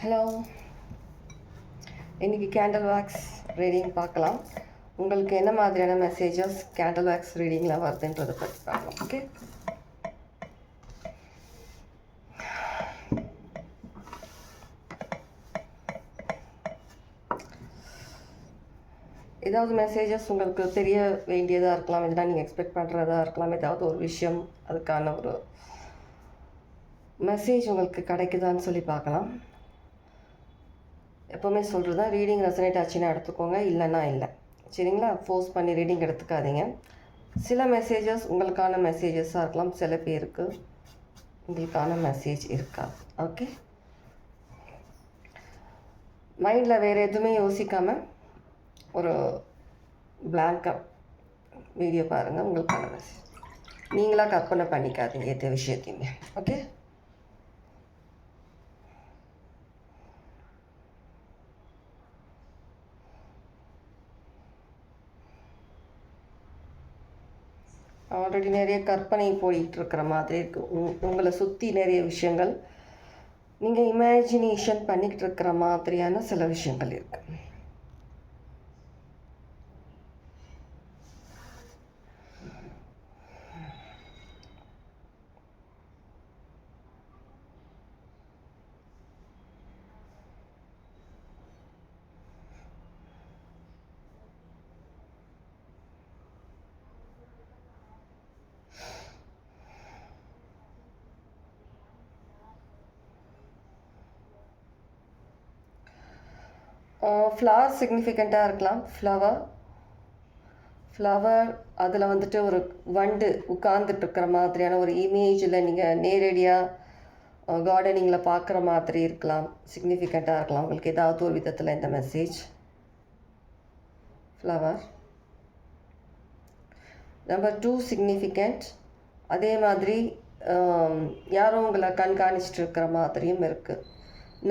Hello, இன்றைக்கி candle wax reading பார்க்கலாம். உங்களுக்கு என்ன மாதிரியான மெசேஜஸ் கேண்டில் வேக்ஸ் ரீடிங்கில் வருதுன்றதை பற்றி பார்க்கலாம். ஓகே, ஏதாவது மெசேஜஸ் உங்களுக்கு தெரிய வேண்டியதாக இருக்கலாம், இதெல்லாம் நீங்கள் எக்ஸ்பெக்ட் பண்ணுறதா இருக்கலாம், ஏதாவது ஒரு விஷயம் அதுக்கான ஒரு மெசேஜ் உங்களுக்கு கிடைக்குதான்னு சொல்லி பார்க்கலாம். எப்போவுமே சொல்கிறது தான், ரீடிங் ரெசனேட் ஆச்சுன்னா எடுத்துக்கோங்க, இல்லைன்னா இல்லை. சரிங்களா? ஃபோர்ஸ் பண்ணி ரீடிங் எடுத்துக்காதீங்க. சில மெசேஜஸ் உங்களுக்கான மெசேஜஸாக இருக்கலாம், சில பேருக்கு உங்களுக்கான மெசேஜ் இருக்காது. ஓகே, மைண்டில் வேறு எதுவுமே யோசிக்காமல் ஒரு பிளாங்காக வீடியோ பாருங்கள். உங்களுக்கான மெசேஜ் நீங்களாக கற்பனை பண்ணிக்காதீங்க எந்த விஷயத்தையுமே. ஓகே, ஆல்ரெடி நிறைய கற்பனை போயிட்டுருக்கிற மாதிரி இருக்குது. உங்களை சுற்றி நிறைய விஷயங்கள் நீங்கள் இமேஜினேஷன் பண்ணிக்கிட்டு இருக்கிற மாதிரியான சில விஷயங்கள் இருக்குது. ஃப்ளவர் சிக்னிஃபிகண்ட்டாக இருக்கலாம். ஃப்ளவர் அதில் வந்துட்டு ஒரு வண்டு உட்கார்ந்துட்டுருக்கிற மாதிரியான ஒரு இமேஜில் நீங்கள் நேரடியாக கார்டனிங்கில் பார்க்குற மாதிரி இருக்கலாம். சிக்னிஃபிகண்ட்டாக இருக்கலாம் உங்களுக்கு ஏதாவது ஒரு விதத்தில் இந்த மெசேஜ். Flower number 2 significant. அதே மாதிரி யாரும் உங்களை கண்காணிச்சிட்டு இருக்கிற மாதிரியும் இருக்குது.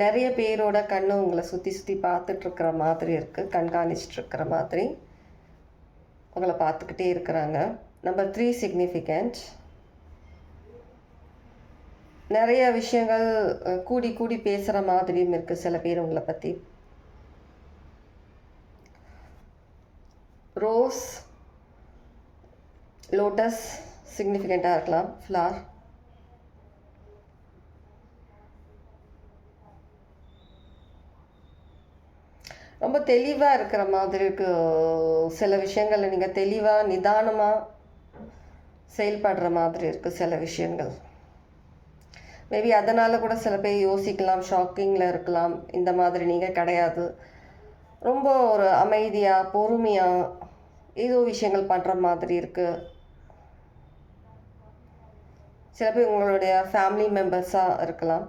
நிறைய பேரோட கண்ணு உங்களை சுற்றி சுற்றி பார்த்துட்ருக்கிற மாதிரி இருக்குது, கண்காணிச்சிட்ருக்கிற மாதிரி உங்களை பார்த்துக்கிட்டே இருக்கிறாங்க. Number 3 significant. நிறைய விஷயங்கள் கூடி கூடி பேசுகிற மாதிரியும் இருக்குது சில பேர் உங்களை பற்றி. ரோஸ், லோட்டஸ் சிக்னிஃபிகண்ட்டாக இருக்கலாம். ஃப்ளவர் ரொம்ப தெளிவாக இருக்கிற மாதிரி இருக்குது. சில விஷயங்களில் நீங்கள் தெளிவாக நிதானமாக செயல்படுற மாதிரி இருக்குது சில விஷயங்கள். மேபி அதனால் கூட சில பேர் யோசிக்கலாம், ஷாக்கிங்கில் இருக்கலாம். இந்த மாதிரி நீங்கள் கிடையாது, ரொம்ப ஒரு அமைதியாக பொறுமையாக ஏதோ விஷயங்கள் பண்ணுற மாதிரி இருக்குது. சில பேர் உங்களுடைய ஃபேமிலி மெம்பர்ஸாக இருக்கலாம்.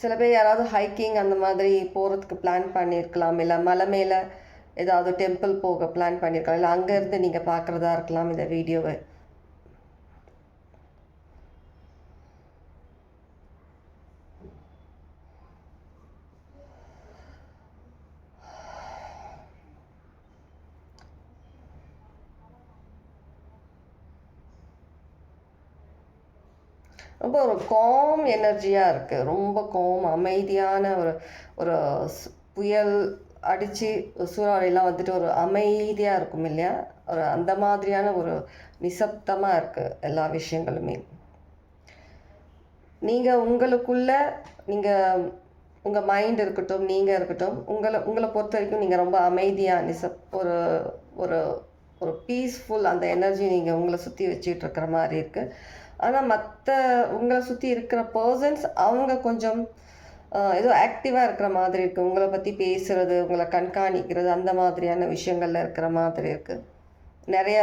சில பேர் யாராவது ஹைக்கிங் அந்த மாதிரி போகிறதுக்கு பிளான் பண்ணியிருக்கலாம், இல்லை மலை மேலே ஏதாவது டெம்பிள் போக பிளான் பண்ணியிருக்கலாம், இல்லை அங்கேருந்து நீங்கள் பார்க்குறதா இருக்கலாம் இந்த வீடியோவை. ரொம்ப ஒரு காம் எனர்ஜியாக இருக்குது, ரொம்ப காம் அமைதியான ஒரு ஒரு புயல் அடித்து சூறாவளிலாம் வந்துட்டு ஒரு அமைதியாக இருக்கும் இல்லையா, ஒரு அந்த மாதிரியான ஒரு நிசப்தமாக இருக்குது எல்லா விஷயங்களுமே. நீங்கள் உங்களுக்குள்ளே நீங்கள் உங்கள் மைண்ட் இருக்கட்டும், நீங்கள் இருக்கட்டும், உங்களை பொறுத்த வரைக்கும் நீங்கள் ரொம்ப அமைதியாக ஒரு ஒரு ஒரு பீஸ்ஃபுல் அந்த எனர்ஜி நீங்கள் உங்களை சுற்றி வச்சுக்கிட்டு இருக்கிற மாதிரி இருக்குது. ஆனால் மற்ற உங்களை சுற்றி இருக்கிற பர்சன்ஸ் அவங்க கொஞ்சம் ஏதோ ஆக்டிவாக இருக்கிற மாதிரி இருக்குது. உங்களை பற்றி பேசுகிறது, உங்களை கண்காணிக்கிறது, அந்த மாதிரியான விஷயங்களில் இருக்கிற மாதிரி இருக்குது. நிறைய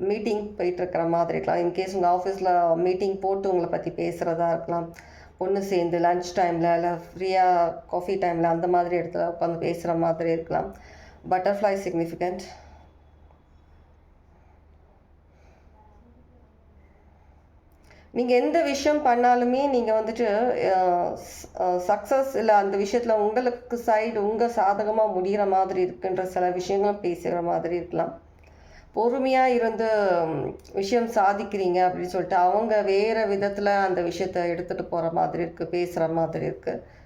மீட்டிங் போயிட்டுருக்கிற மாதிரி இருக்கலாம். இன்கேஸ் உங்கள் ஆஃபீஸில் மீட்டிங் போட்டு உங்களை பற்றி பேசுகிறதா இருக்கலாம். ஒன்று சேர்ந்து லன்ச் டைமில் இல்லை ஃப்ரீயாக காஃபி டைமில் அந்த மாதிரி இடத்துல உட்காந்து பேசுகிற மாதிரி இருக்கலாம். Butterfly significant. நீங்கள் எந்த விஷயம் பண்ணாலுமே நீங்கள் வந்துட்டு சக்ஸஸ் இல்லை அந்த விஷயத்தில் உங்களுக்கு சைடு உங்கள் சாதகமாக முடிகிற மாதிரி இருக்குன்ற சில விஷயங்களும் பேசுகிற மாதிரி இருக்கலாம். பொறுமையாக இருந்து விஷயம் சாதிக்கிறீங்க அப்படின்னு சொல்லிட்டு அவங்க வேறு விதத்தில் அந்த விஷயத்த எடுத்துகிட்டு போகிற மாதிரி இருக்குது, பேசுகிற மாதிரி இருக்குது.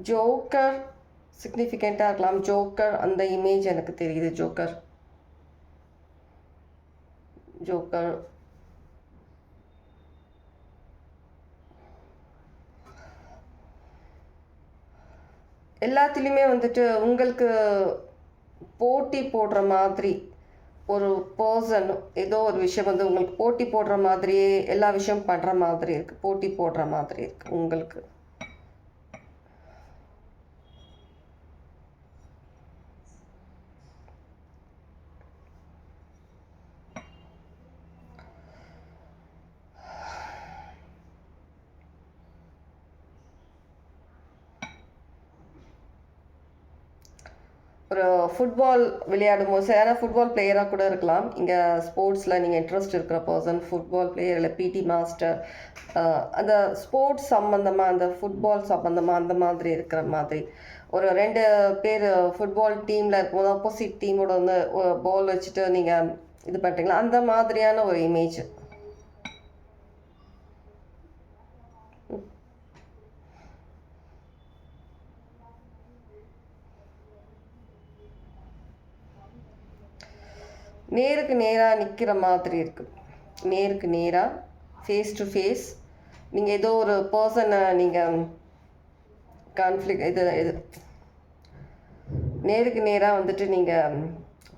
ஜோக்கர் சிக்னிஃபிகண்ட்டாக இருக்கலாம். ஜோக்கர் அந்த இமேஜ் எனக்கு தெரியுது. ஜோக்கர் ஜோக்கர் எல்லாத்துலேயுமே வந்துட்டு உங்களுக்கு போட்டி போடுற மாதிரி ஒரு பர்சன், ஏதோ ஒரு விஷயம் வந்து உங்களுக்கு போட்டி போடுற மாதிரியே எல்லா விஷயம் பண்ணுற மாதிரி இருக்குது. போட்டி போடுற மாதிரி இருக்குது உங்களுக்கு. ஒரு ஃபுட்பால் விளையாடும்போது சரியான ஃபுட்பால் பிளேயராக கூட இருக்கலாம். இங்கே ஸ்போர்ட்ஸில் நீங்கள் இன்ட்ரெஸ்ட் இருக்கிற பர்சன், ஃபுட்பால் பிளேயர் இல்லை பிடி மாஸ்டர், அந்த ஸ்போர்ட்ஸ் சம்மந்தமாக, அந்த ஃபுட்பால் சம்மந்தமாக அந்த மாதிரி இருக்கிற மாதிரி ஒரு 2 பேர் ஃபுட்பால் டீமில் இருக்கும்போது ஆப்போசிட் டீமோட வந்து பால் வச்சுட்டு நீங்கள் இது பண்ணுறீங்களா, அந்த மாதிரியான ஒரு இமேஜ். நேருக்கு நேராக நிற்கிற மாதிரி இருக்குது. நேருக்கு நேராக ஃபேஸ் டு ஃபேஸ் நீங்கள் ஏதோ ஒரு பர்சனை நீங்கள் கான்ஃப்ளிக் இது நேருக்கு நேராக வந்துட்டு நீங்கள்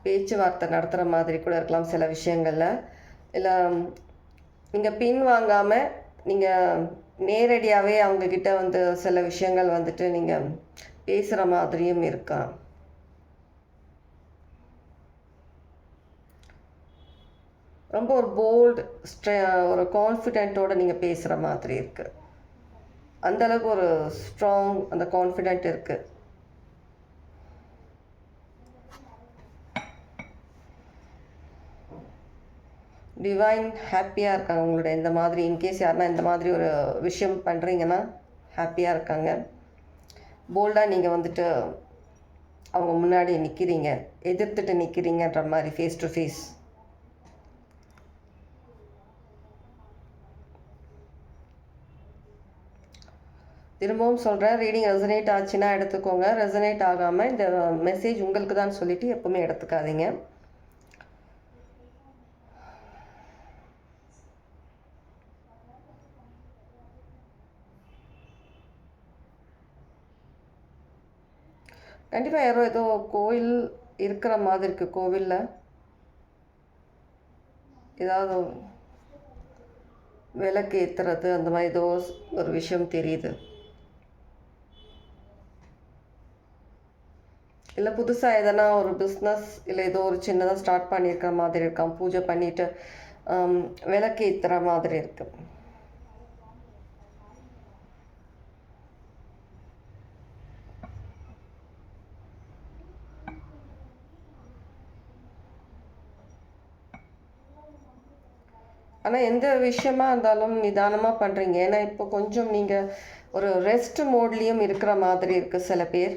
பேச்சுவார்த்தை நடத்துகிற மாதிரி கூட இருக்கலாம் சில விஷயங்களில். இல்லை நீங்கள் பின் வாங்காமல் நீங்கள் நேரடியாகவே அவங்கக்கிட்ட வந்து சில விஷயங்கள் வந்துட்டு நீங்கள் பேசுகிற மாதிரியும் இருக்கலாம். ரொம்ப ஒரு போல்டு ஒரு கான்ஃபிடென்ட்டோடு நீங்கள் பேசுகிற மாதிரி இருக்குது. அந்தளவுக்கு ஒரு ஸ்ட்ராங் அந்த கான்ஃபிடென்ட் இருக்குது. டிவைன் ஹாப்பியாக இருக்காங்க உங்களோட இந்த மாதிரி. இன்கேஸ் யாருன்னா இந்த மாதிரி ஒரு விஷயம் பண்ணுறீங்கன்னா ஹாப்பியாக இருக்காங்க. போல்டாக நீங்கள் வந்துட்டு அவங்க முன்னாடி நிற்கிறீங்க, எதிர்த்துட்டு நிற்கிறீங்கன்ற மாதிரி ஃபேஸ் டு ஃபேஸ். திரும்பவும் சொல்கிறேன், ரீடிங் ரெசனேட் ஆச்சுன்னா எடுத்துக்கோங்க. ரெசனேட் ஆகாமல் இந்த மெசேஜ் உங்களுக்கு தான் சொல்லிவிட்டு எப்போவுமே எடுத்துக்காதீங்க. கண்டிப்பாக யாரோ ஏதோ கோயில் இருக்கிற மாதிரி இருக்குது. கோவிலில் ஏதாவது விளக்கு ஏற்றுறது அந்த மாதிரி ஏதோ ஒரு விஷயம் தெரியுது. இல்லை புதுசாக எதனா ஒரு பிஸ்னஸ் இல்லை ஏதோ ஒரு சின்னதாக ஸ்டார்ட் பண்ணியிருக்கிற மாதிரி இருக்கான். பூஜை பண்ணிவிட்டு விளக்கு ஏற்றுற மாதிரி இருக்குது. ஆனால் எந்த விஷயமா இருந்தாலும் நிதானமாக பண்ணுறீங்க. ஏன்னா இப்போ கொஞ்சம் நீங்கள் ஒரு ரெஸ்ட் மோட்லேயும் இருக்கிற மாதிரி இருக்குது சில பேர்.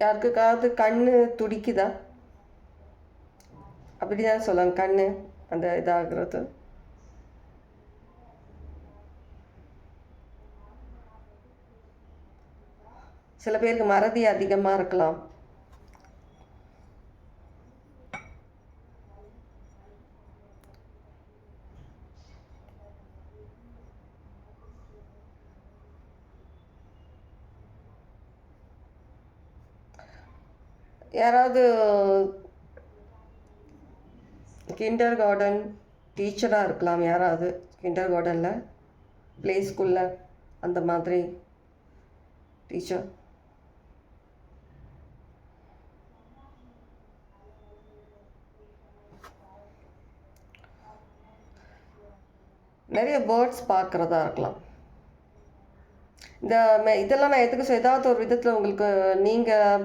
யாருக்காவது கண்ணு துடிக்குதா? அப்படிதான் சொல்லுவாங்க, கண்ணு அந்த இதாகிறது. சில பேருக்கு மறதி அதிகமாக இருக்கலாம். யாராவது கிண்டர் கார்டன் டீச்சராக இருக்கலாம். யாராவது கிண்டர் கார்டனில் ப்ளே ஸ்கூலில் அந்த மாதிரி டீச்சர். நிறைய பேர்ட்ஸ் பார்க்குறதா இருக்கலாம். இதெல்லாம் நான் எதுக்கு ஏதாவது ஒரு விதத்தில் உங்களுக்கு நீங்கள்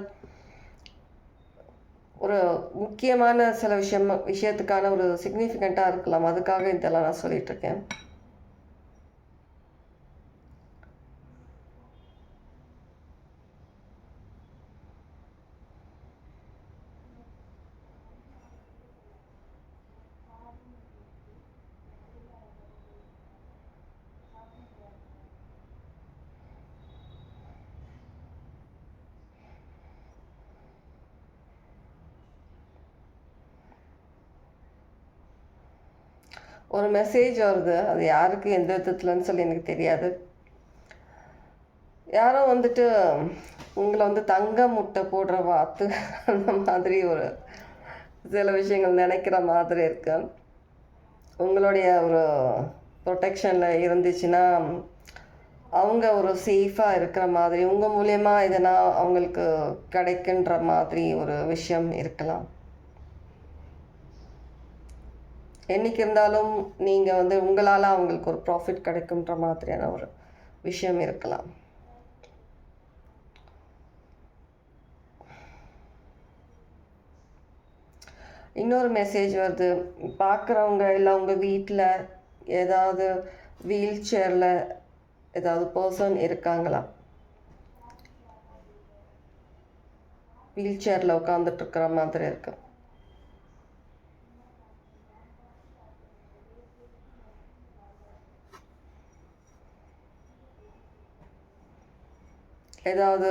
ஒரு முக்கியமான சில விஷயத்துக்கான ஒரு சிக்னிஃபிகண்ட்டாக இருக்கலாம். அதுக்காக இதெல்லாம் நான் சொல்லிகிட்ருக்கேன். ஒரு மெசேஜ் வருது. அது யாருக்கு எந்த விதத்துலன்னு சொல்லி எனக்கு தெரியாது. யாரோ வந்துட்டு உங்களை தங்க முட்டை போடுற வாத்து அந்த மாதிரி ஒரு சில விஷயங்கள் நினைக்கிற மாதிரி இருக்கு. உங்களுடைய ஒரு ப்ரொடெக்ஷனில் இருந்துச்சுன்னா அவங்க ஒரு சேஃபாக இருக்கிற மாதிரி, உங்கள் மூலயமா எதனா அவங்களுக்கு கிடைக்குன்ற மாதிரி ஒரு விஷயம் இருக்கலாம். என்னைக்கு இருந்தாலும் நீங்கள் உங்களால் அவங்களுக்கு ஒரு ப்ராஃபிட் கிடைக்குன்ற மாதிரியான ஒரு விஷயம் இருக்கலாம். இன்னொரு மெசேஜ் வருது. பார்க்குறவங்க இல்லை உங்கள் வீட்டில் ஏதாவது வீல் சேரில் ஏதாவது பர்சன் இருக்காங்களா? வீல் சேரில் உட்காந்துட்ருக்கிற மாதிரி இருக்கு. ஏதாவது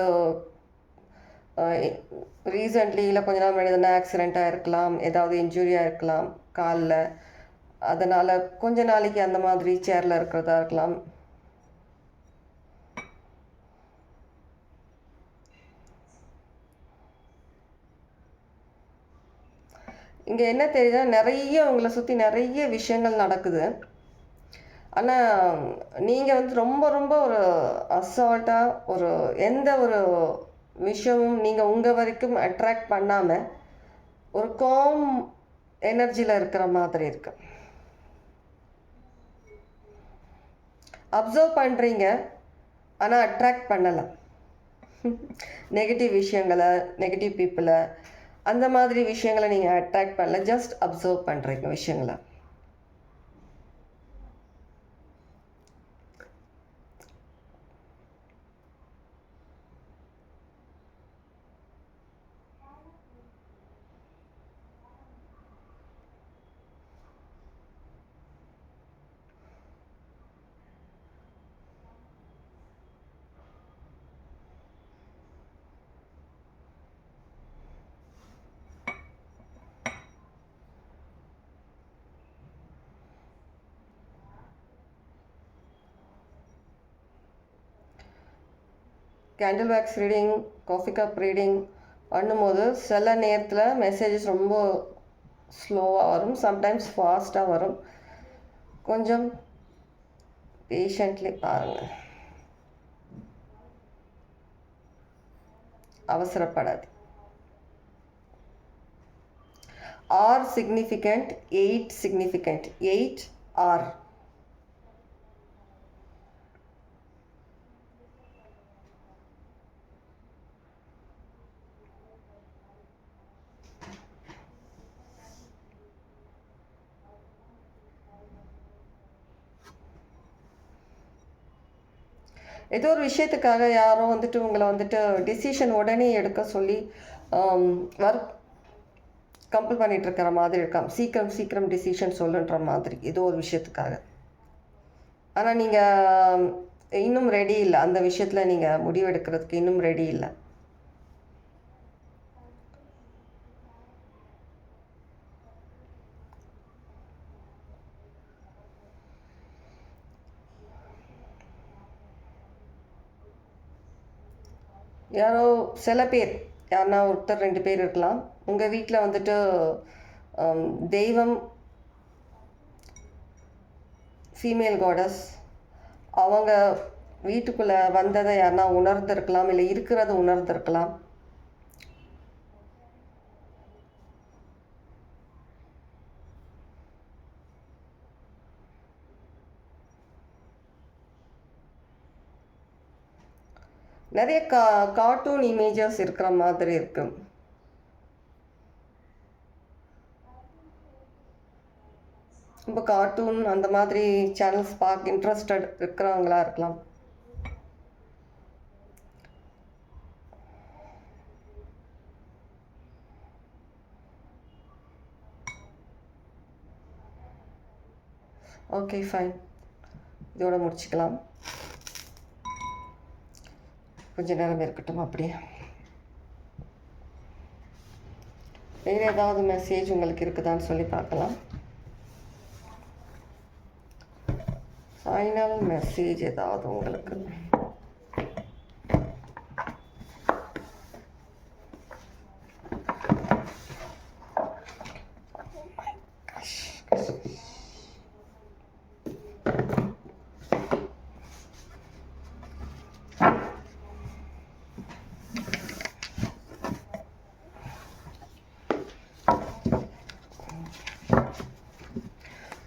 ரீசெண்ட்லி இல்லை கொஞ்ச நாள் முன்னாடி எதனா ஆக்சிடெண்ட்டாக இருக்கலாம், ஏதாவது இன்ஜுரியாக இருக்கலாம் காலில். அதனால் கொஞ்ச நாளைக்கு அந்த மாதிரி சேரில் இருக்கிறதா இருக்கலாம். இங்கே என்ன தெரியுதுன்னா, நிறைய உங்களை சுற்றி நிறைய விஷயங்கள் நடக்குது. ஆனால் நீங்கள் ரொம்ப ரொம்ப ஒரு அசால்ட்டாக ஒரு எந்த ஒரு விஷயமும் நீங்கள் உங்கள் வரைக்கும் அட்ராக்ட் பண்ணாமல் ஒரு காம் எனர்ஜியில் இருக்கிற மாதிரி இருக்கு. அப்சர்வ் பண்ணுறீங்க, ஆனால் அட்ராக்ட் பண்ணலை. நெகட்டிவ் விஷயங்களை, நெகட்டிவ் பீப்புளை, அந்த மாதிரி விஷயங்களை நீங்கள் அட்ராக்ட் பண்ணல. ஜஸ்ட் அப்சர்வ் பண்ணுறீங்க விஷயங்களை. Candle wax reading, coffee cup reading பண்ணும்போது சில நேரத்தில் மெசேஜஸ் ரொம்ப ஸ்லோவாக வரும், சம்டைம்ஸ் ஃபாஸ்ட்டாக வரும். கொஞ்சம் பேஷண்ட்லி பாருங்கள், அவசரப்படாது. R significant, 8 significant, 8 R. ஏதோ ஒரு விஷயத்துக்காக யாரோ உங்களை டிசிஷன் உடனே எடுக்க சொல்லி ஒர்க் கம்பல் பண்ணிட்டு இருக்கிற மாதிரி இருக்காம். சீக்கிரம் சீக்கிரம் டிசிஷன் சொல்லுன்ற மாதிரி ஏதோ ஒரு விஷயத்துக்காக. ஆனால் நீங்கள் இன்னும் ரெடி இல்லை, அந்த விஷயத்தில் நீங்கள் முடிவெடுக்கிறதுக்கு இன்னும் ரெடி இல்லை. யாரோ சில பேர், யாருன்னா ஒருத்தர் 2 பேர் இருக்கலாம். உங்கள் வீட்டில் தெய்வம், ஃபீமேல் காடஸ், அவங்க வீட்டுக்குள்ளே வந்ததை யாருன்னா உணர்ந்திருக்கலாம், இல்லை இருக்கிறத உணர்ந்திருக்கலாம். நிறைய கார்ட்டூன் இமேஜஸ் இருக்கிற மாதிரி இருக்கு. ரொம்ப கார்ட்டூன் அந்த மாதிரி சேனல்ஸ் பார்க்க இன்ட்ரெஸ்டட் இருக்கிறவங்களா இருக்கலாம். ஓகே ஃபைன், இதோட முடிச்சுக்கலாம். கொஞ்ச நேரம் இருக்கட்டும் அப்படியே. வேறு ஏதாவது மெசேஜ் உங்களுக்கு இருக்குதான்னு சொல்லி பார்க்கலாம். ஃபைனல் மெசேஜ் ஏதாவது உங்களுக்கு?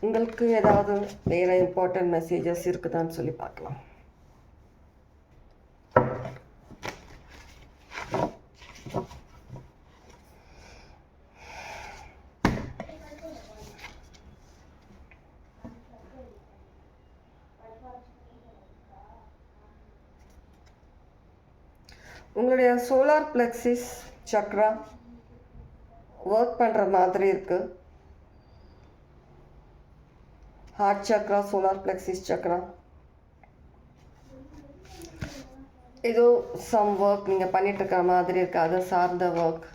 உங்களுக்கு ஏதாவது வேறு இம்பார்ட்டன்ட் மெசேஜஸ் இருக்குதான்னு சொல்லி பார்க்கலாம். உங்களுடைய சோலார் பிளெக்ஸிஸ் சக்ரா ஒர்க் பண்ணுற மாதிரி இருக்குது. ஹார்ட் சக்ரா, சோலார் பிளெக்ஸிஸ் சக்ரா, ஏதோ சம் ஒர்க் நீங்கள் பண்ணிட்டு இருக்கிற மாதிரி இருக்கு. அதை சார்ந்த ஒர்க்.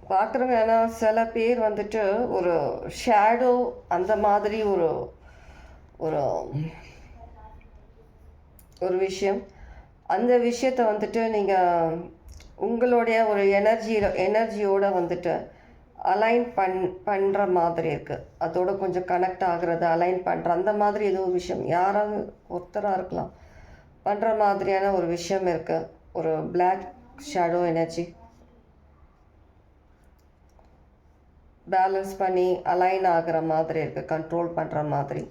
பார்க்குறவங்க ஏன்னா சில பேர் வந்துட்டு ஒரு ஷேடோ அந்த மாதிரி ஒரு ஒரு ஒரு விஷயம், அந்த விஷயத்தை வந்துட்டு நீங்கள் உங்களுடைய ஒரு எனர்ஜியோட வந்துட்டு அலைன் பண்ணுற மாதிரி இருக்குது. அதோட கொஞ்சம் கனெக்ட் ஆகுறது, அலைன் பண்ணுற அந்த மாதிரி ஏதோ ஒரு விஷயம், யாராவது ஒருத்தராக இருக்கலாம், பண்ணுற மாதிரியான ஒரு விஷயம் இருக்குது. ஒரு பிளாக் ஷேடோ எனர்ஜி பேலன்ஸ் பண்ணி அலைன் ஆகிற மாதிரி இருக்குது, கண்ட்ரோல் பண்ணுற மாதிரி.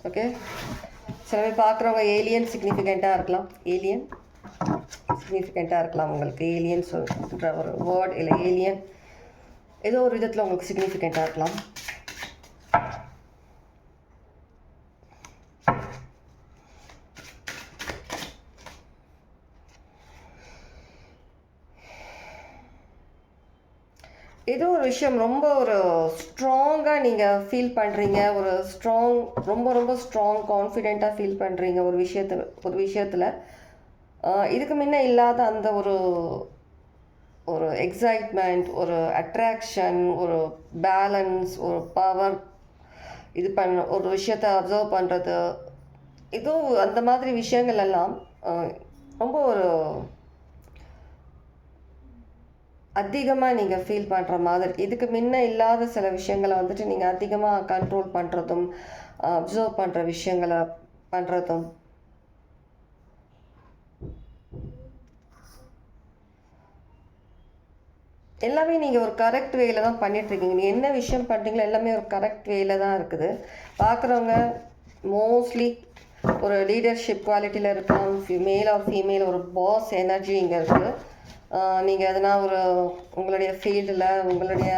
ஓகே, சில பேர் பார்க்குறவங்க ஏலியன் சிக்னிஃபிகண்ட்டாக இருக்கலாம். ஏலியன் சிக்னிஃபிகண்ட்டாக இருக்கலாம் உங்களுக்கு. ஏலியன் சொல்கிற ஒரு வேர்ட் இல்லை ஏலியன் ஏதோ ஒரு விதத்தில் உங்களுக்கு சிக்னிஃபிகண்ட்டாக இருக்கலாம். ஏதோ ஒரு விஷயம் ரொம்ப ஒரு ஸ்ட்ராங்காக நீங்கள் ஃபீல் பண்ணுறீங்க. ஒரு ரொம்ப ரொம்ப ஸ்ட்ராங் கான்ஃபிடெண்ட்டாக ஃபீல் பண்ணுறீங்க ஒரு விஷயத்தில். இதுக்கு முன்ன இல்லாத அந்த ஒரு எக்ஸைட்மெண்ட், ஒரு அட்ராக்ஷன், ஒரு பேலன்ஸ், ஒரு பவர், இது ஒரு விஷயத்தை அப்சர்வ் பண்ணுறது, ஏதோ அந்த மாதிரி விஷயங்கள் எல்லாம் ரொம்ப ஒரு அதிகமாக நீங்கள் ஃபீல் பண்ணுற மாதிரி. இதுக்கு முன்ன இல்லாத சில விஷயங்களை வந்துட்டு நீங்கள் அதிகமாக கண்ட்ரோல் பண்ணுறதும், அப்சர்வ் பண்ணுற விஷயங்களை பண்ணுறதும். எல்லாமே நீங்கள் ஒரு கரெக்ட் வேயில் தான் பண்ணிகிட்ருக்கீங்க. நீங்கள் என்ன விஷயம் பண்ணுறீங்களோ எல்லாமே ஒரு கரெக்ட் வேயில் தான் இருக்குது. பார்க்குறவங்க மோஸ்ட்லி ஒரு லீடர்ஷிப் குவாலிட்டியில் இருக்கலாம். மேல் ஆர் ஃபீமேல், ஒரு பாஸ் எனர்ஜி இங்கே இருக்குது. நீங்கள் எதனா உங்களுடைய ஃபீல்டில் உங்களுடைய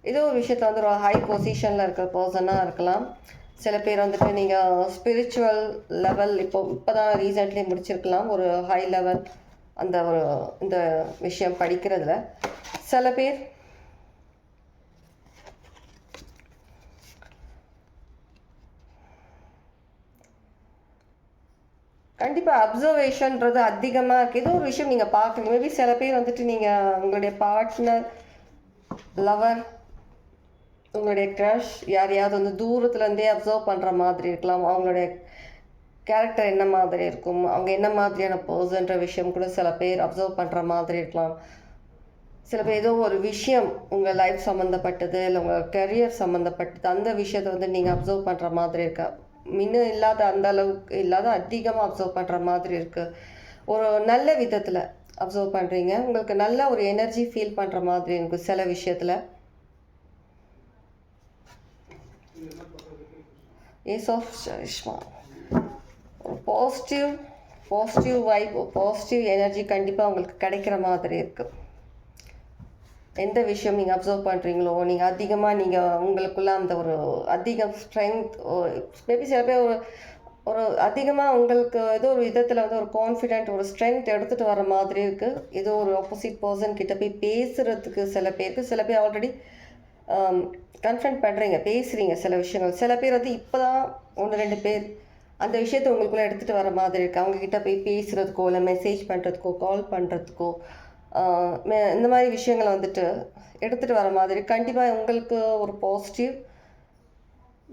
ஏதோ ஒரு விஷயத்தில் வந்து ஒரு ஹை பொசிஷனில் இருக்கிற பர்சனாக இருக்கலாம். சில பேர் வந்துட்டு நீங்கள் ஸ்பிரிச்சுவல் லெவல் இப்போ தான் ரீசெண்ட்லி முடிச்சிருக்கலாம், ஒரு ஹை லெவல் அந்த இந்த விஷயம் படிக்கிறதுல. சில பேர் கண்டிப்பாக அப்சர்வேஷன்றது அதிகமாக இருக்குது. ஏதோ ஒரு விஷயம் நீங்கள் பார்க்குறீங்க. மேபி சில பேர் வந்துட்டு நீங்கள் உங்களுடைய பார்ட்னர், லவர், உங்களுடைய க்ரஷ் யாரையாவது வந்து தூரத்துலேருந்தே அப்சர்வ் பண்ணுற மாதிரி இருக்கலாம். அவங்களுடைய கேரக்டர் என்ன மாதிரி இருக்கும், அவங்க என்ன மாதிரியான பர்சன்ற விஷயம் கூட சில பேர் அப்சர்வ் பண்ணுற மாதிரி இருக்கலாம். சில பேர் ஏதோ ஒரு விஷயம் உங்கள் லைஃப் சம்மந்தப்பட்டது, இல்லை உங்கள் கரியர் சம்மந்தப்பட்டது, அந்த விஷயத்தை வந்து நீங்கள் அப்சர்வ் பண்ணுற மாதிரி இருக்கா. முன்ன இல்லாத அந்த அளவுக்கு இல்லாத அதிகமாக அப்சர்வ் பண்ணுற மாதிரி இருக்குது. ஒரு நல்ல விதத்தில் அப்சர்வ் பண்ணுறீங்க. உங்களுக்கு நல்ல ஒரு எனர்ஜி ஃபீல் பண்ணுற மாதிரி இருக்குது சில விஷயத்தில். ஏஸ் ஆஃப் சரிஷ்மா, ஒரு பாசிட்டிவ் வைப், பாசிட்டிவ் எனர்ஜி கண்டிப்பாக உங்களுக்கு கிடைக்கிற மாதிரி இருக்குது. எந்த விஷயம் நீங்கள் அப்சர்வ் பண்ணுறீங்களோ, நீங்கள் அதிகமாக உங்களுக்குள்ள அந்த ஒரு அதிக ஸ்ட்ரென்த், மேபி சில பேர் ஒரு அதிகமாக உங்களுக்கு ஏதோ ஒரு விதத்தில் வந்து ஒரு கான்ஃபிடென்ட், ஒரு ஸ்ட்ரென்த் எடுத்துகிட்டு வர மாதிரி இருக்குது. ஏதோ ஒரு ஆப்போசிட் பர்சன் கிட்ட போய் பேசுகிறதுக்கு சில பேர் ஆல்ரெடி கன்ஃபரன்ட் பண்ணுறீங்க, பேசுகிறீங்க சில விஷயங்கள். சில பேர் வந்து இப்போ தான் 1-2 பேர் அந்த விஷயத்தை உங்களுக்குள்ளே எடுத்துகிட்டு வர மாதிரி இருக்குது. அவங்கக்கிட்ட போய் பேசுகிறதுக்கோ, இல்லை மெசேஜ் பண்ணுறதுக்கோ, கால் பண்ணுறதுக்கோ, இந்த மாதிரி விஷயங்களை வந்துட்டு எடுத்துகிட்டு வர மாதிரி. கண்டிப்பாக உங்களுக்கு ஒரு பாசிட்டிவ்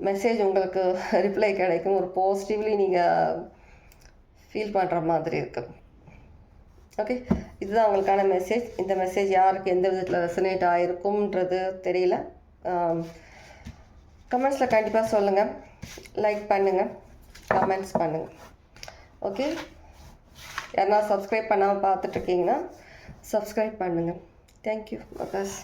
மெசேஜ், உங்களுக்கு ரிப்ளை கிடைக்கும். ஒரு பாசிட்டிவ்லி நீங்கள் ஃபீல் பண்ணுற மாதிரி இருக்குது. ஓகே, இதுதான் உங்களுக்கான மெசேஜ். இந்த மெசேஜ் யாருக்கு எந்த விதத்தில் ரெசனேட் ஆகிருக்கும்ன்றது தெரியல. கமெண்ட்ஸில் கண்டிப்பாக சொல்லுங்கள், லைக் பண்ணுங்கள், கமெண்ட்ஸ் பண்ணுங்கள். ஓகே, யாருன்னா சப்ஸ்கிரைப் பண்ணாமல் பார்த்துட்ருக்கீங்கன்னா சப்ஸ்கிரைப் பண்ணுங்கள். தேங்க்யூ. பஸ்.